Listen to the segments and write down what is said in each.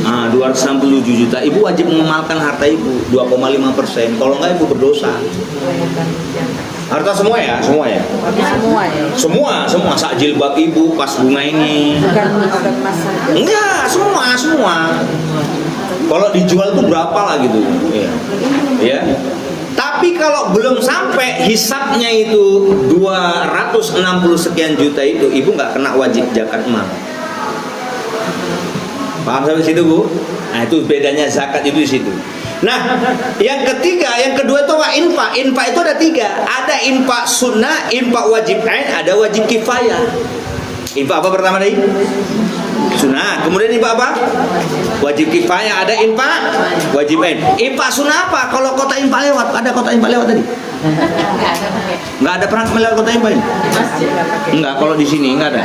Nah, 267 juta. Ibu wajib mengamalkan harta ibu 2,5%. Kalau enggak ibu berdosa. Harta semua ya, semua ya. Semua sak jilbab ibu pas bunga ini. Bukan emas saja. Enggak, semua. Kalau dijual tuh berapa lah gitu. Ya. Tapi kalau belum sampai hisapnya itu 260 sekian juta itu, ibu nggak kena wajib zakat mal. Paham sampai situ, Bu? Nah, itu bedanya zakat itu di situ. Nah, yang kedua itu infak. Infak itu ada 3. Ada infak sunnah, infak wajib ain, ada wajib kifayah. Infak apa pertama tadi? Sunnah. Kemudian infak apa? Wajib kifayah. Ada infak wajib ain. Infak sunnah apa? Kalau kota infak lewat, ada kota infak lewat tadi? Nggak ada pernah melewat kota infak ini? Enggak, kalau di sini nggak ada.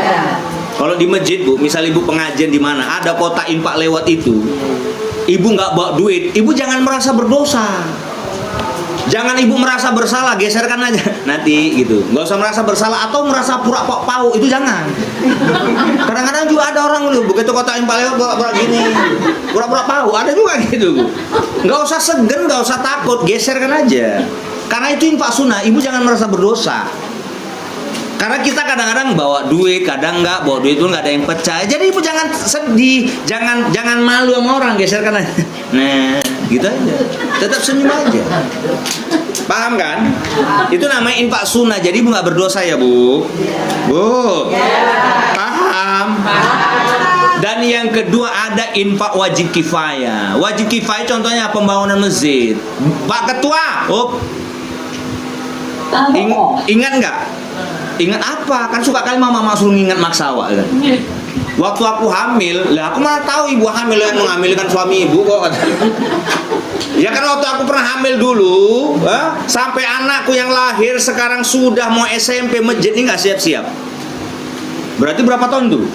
Kalau di masjid, Bu, misal ibu pengajian di mana ada kota infak lewat itu, ibu nggak bawa duit, ibu jangan merasa berdosa. Jangan ibu merasa bersalah, geserkan aja nanti gitu. Nggak usah merasa bersalah atau merasa pura-pura pau, itu jangan. Kadang-kadang juga ada orang lu begitu kota infak lewat pura-pura gini, pura-pura pau, ada juga gitu, Bu. Nggak usah segan, nggak usah takut, geserkan aja. Karena itu infak sunnah, ibu jangan merasa berdosa. Karena kita kadang-kadang bawa duit, kadang nggak bawa duit itu nggak ada yang percaya. Jadi ibu jangan sedih, jangan malu sama orang, geserkan aja. Nah, gitu aja. Tetap senyum aja. Paham kan? Itu namanya infak sunnah. Jadi ibu nggak berdosa ya, Bu. Bu, paham? Dan yang kedua ada infak wajib kifayah. Wajib kifayah contohnya pembangunan masjid. Pak Ketua, ingat nggak? Ingat apa? Kan suka kali mama suruh ngingat maksa awak kan. Waktu aku hamil, lah aku mana tahu ibu hamil yang menghamilkan suami ibu kok. Ya kan waktu aku pernah hamil dulu, sampai anakku yang lahir sekarang sudah mau SMP, masjid ini nggak siap-siap. Berarti berapa tahun tuh?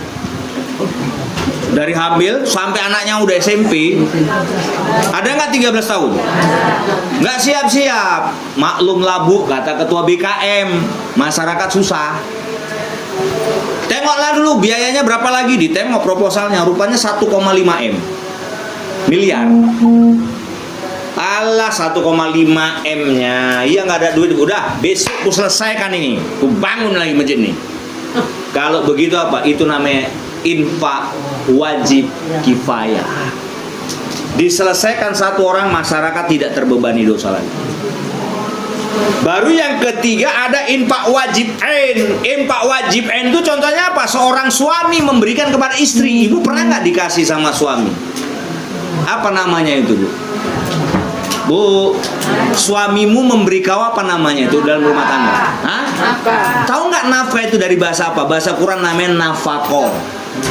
Dari hamil sampai anaknya udah SMP, ada nggak 13 tahun? Nggak siap-siap. Maklum lah, Bu, kata ketua BKM, masyarakat susah. Tengoklah dulu biayanya berapa lagi, ditengok proposalnya, rupanya 1,5 miliar. Alah, 1,5 M-nya. Iya, nggak ada duit. Udah, besok aku selesaikan ini, aku bangun lagi masjid nih. Kalau begitu apa? Itu namanya infak wajib kifayah. Diselesaikan satu orang, masyarakat tidak terbebani dosa lagi. Baru yang ketiga ada infak wajib ain. Infak wajib ain itu contohnya apa? Seorang suami memberikan kepada istri. Ibu pernah nggak dikasih sama suami? Apa namanya itu, Bu? Bu, suamimu memberi kau apa namanya itu dalam rumah tangga? Hah? Tahu nggak nafkah itu dari bahasa apa? Bahasa Quran namanya nafaqah.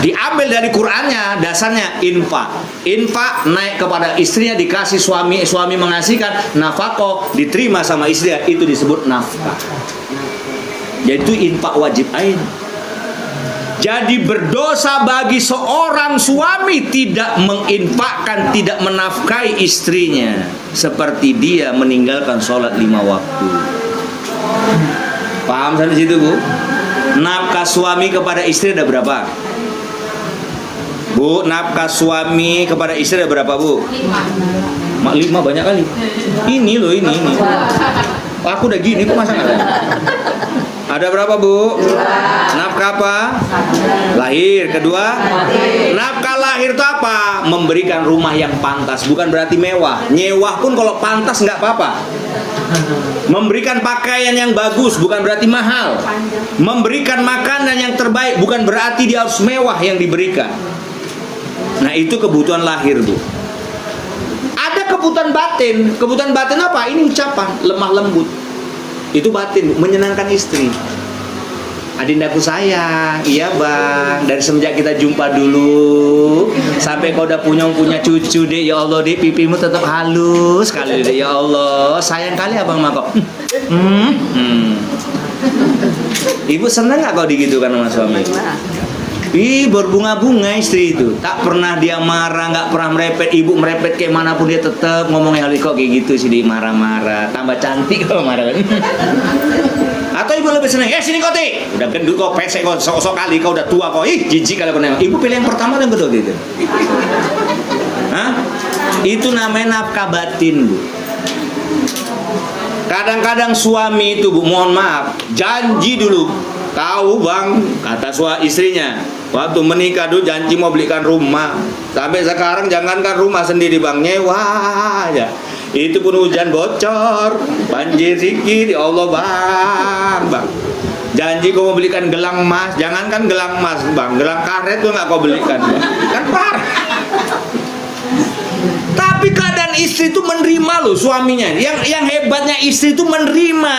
Diambil dari Qurannya, dasarnya infak. Infak naik kepada istrinya, dikasih suami, suami mengasihkan, nafaqah diterima sama istrinya, itu disebut nafkah. Yaitu infak wajib ain. Jadi berdosa bagi seorang suami tidak menginfakkan, tidak menafkahi istrinya, seperti dia meninggalkan sholat 5 waktu. Paham sampai situ, Bu? Nafkah suami kepada istri ada berapa? Bu, nafkah suami kepada istri ada berapa, Bu? 5 banyak kali. Ini loh, ini. Aku udah gini, kok masa nggak ada? Ada berapa, Bu? Nafkah apa? Lahir. Kedua, nafkah lahir itu apa? Memberikan rumah yang pantas, bukan berarti mewah. Nyewah pun kalau pantas nggak apa-apa. Memberikan pakaian yang bagus bukan berarti mahal. Memberikan makanan yang terbaik bukan berarti dia harus mewah yang diberikan. Nah, itu kebutuhan lahir, Bu. Ada kebutuhan batin. Kebutuhan batin apa? Ini ucapan lemah lembut. Itu batin, menyenangkan istri. Adindaku sayang, iya bang. Dari semenjak kita jumpa dulu sampai kau udah punya cucu deh, ya Allah deh, pipimu tetap halus sekali deh, ya Allah. Sayang kali abang sama kau. Ibu seneng nggak kau digitukan sama suami? Ih, berbunga-bunga istri itu. Tak pernah dia marah, nggak pernah merepet. Ibu merepet kayak manapun dia tetap ngomongnya kok kayak gitu sih, dia marah-marah. Tambah cantik kalau marah. Atau ibu lebih seneng, sini kau ti. Udah gendut kau, pesek kau, sok-sok kali kau udah tua kau. Ih, jijik kalau kau nengok. Ibu pilih yang pertama dan kedua gitu. Itu namanya nafkah batin, Bu. Kadang-kadang suami itu, Bu, mohon maaf, janji dulu. Tahu bang, kata istrinya, waktu menikah dulu janji mau belikan rumah. Sampai sekarang jangankan rumah sendiri bang, nyewa aja. Itu pun hujan bocor, banjir sedikit, ya Allah bang. Janji kau mau belikan gelang emas, jangankan gelang emas bang, gelang karet tuh nggak kau belikan, bang. Kan parah. Tapi keadaan istri itu menerima loh suaminya. Yang hebatnya istri itu menerima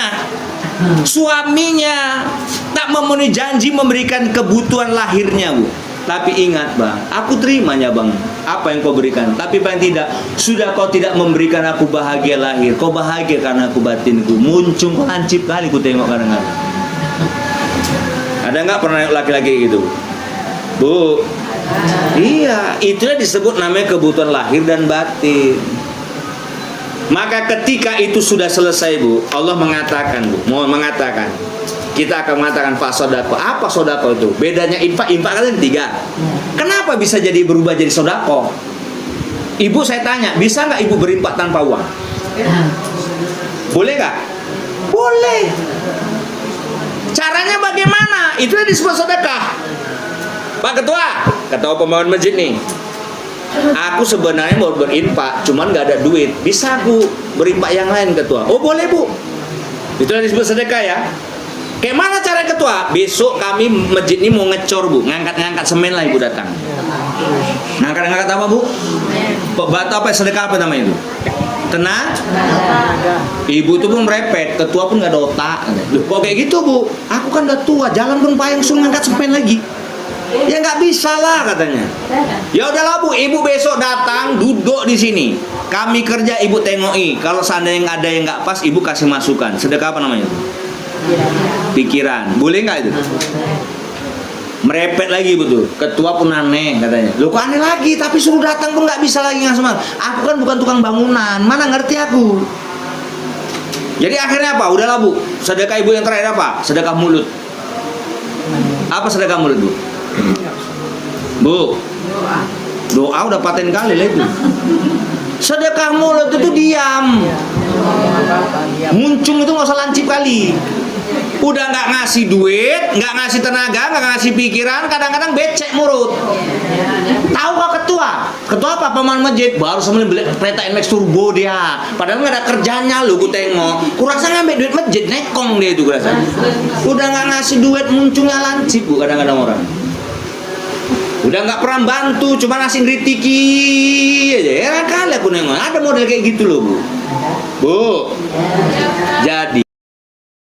suaminya tak memenuhi janji memberikan kebutuhan lahirnya, Bu. Tapi ingat bang, aku terimanya bang apa yang kau berikan. Tapi paling tidak, sudah kau tidak memberikan aku bahagia lahir, kau bahagia karena aku batinku. Muncung lancip kali ku tengok kadang-kadang. Ada nggak pernah laki-laki gitu, Bu? Iya, itulah disebut namanya kebutuhan lahir dan batin. Maka ketika itu sudah selesai, Bu, Allah mengatakan, Bu, mau mengatakan, kita akan mengatakan fasodako. Apa sodako itu? Bedanya infak kan ada 3. Kenapa bisa jadi berubah jadi sodako? Ibu saya tanya, bisa nggak ibu berinfak tanpa uang? Boleh nggak? Boleh. Caranya bagaimana? Itulah disebut sedekah. Pak Ketua pembangunan masjid nih. Aku sebenarnya mau berinfak, cuman nggak ada duit. Bisa aku berinfak yang lain, Ketua? Oh boleh, Bu. Itulah disebut sedekah ya. Kayak mana cara Ketua? Besok kami masjid ini mau ngecor, Bu. Ngangkat semen lah Ibu datang. Ngangkat apa, Bu? Batu apa, sedekah apa namanya itu? Ibu itu pun merepet, ketua pun nggak ada otak. Loh, kok kayak gitu, Bu? Aku kan udah tua, jalan dong payung suruh ngangkat semen lagi. Ya nggak bisa lah katanya. Ya udahlah, Bu, ibu besok datang duduk di sini. Kami kerja, ibu tengoki. Kalau seandainya ada yang nggak pas, ibu kasih masukan. Sedekah apa namanya? Pikiran. Boleh nggak itu? Merepet lagi, betul. Ketua pun aneh katanya. Loh kok aneh lagi? Tapi suruh datang pun nggak bisa lagi ngasih semangat. Aku kan bukan tukang bangunan, mana ngerti aku. Jadi akhirnya apa? Udahlah, Bu. Sedekah ibu yang terakhir apa? Sedekah mulut. Apa sedekah mulut, Bu? Bu, doa udah paten kali lah itu. Sedekah mulut itu diam. Muncung itu nggak usah lancip kali. Udah nggak ngasih duit, nggak ngasih tenaga, nggak ngasih pikiran, kadang-kadang becek mulut. Tahu kok ketua? Ketua apa? Pemain masjid baru sama beli kereta NMAX turbo dia. Padahal nggak ada kerjanya lu, ku tengok. Kurasa ngambil duit masjid, nekong dia itu kurasa. Udah nggak ngasih duit, muncungnya lancip, Bu, kadang-kadang orang. Udah nggak pernah bantu, cuma ngasih ngeritiki aja. Heran kali aku nengok. Ada model kayak gitu loh, Bu. Bu. Jadi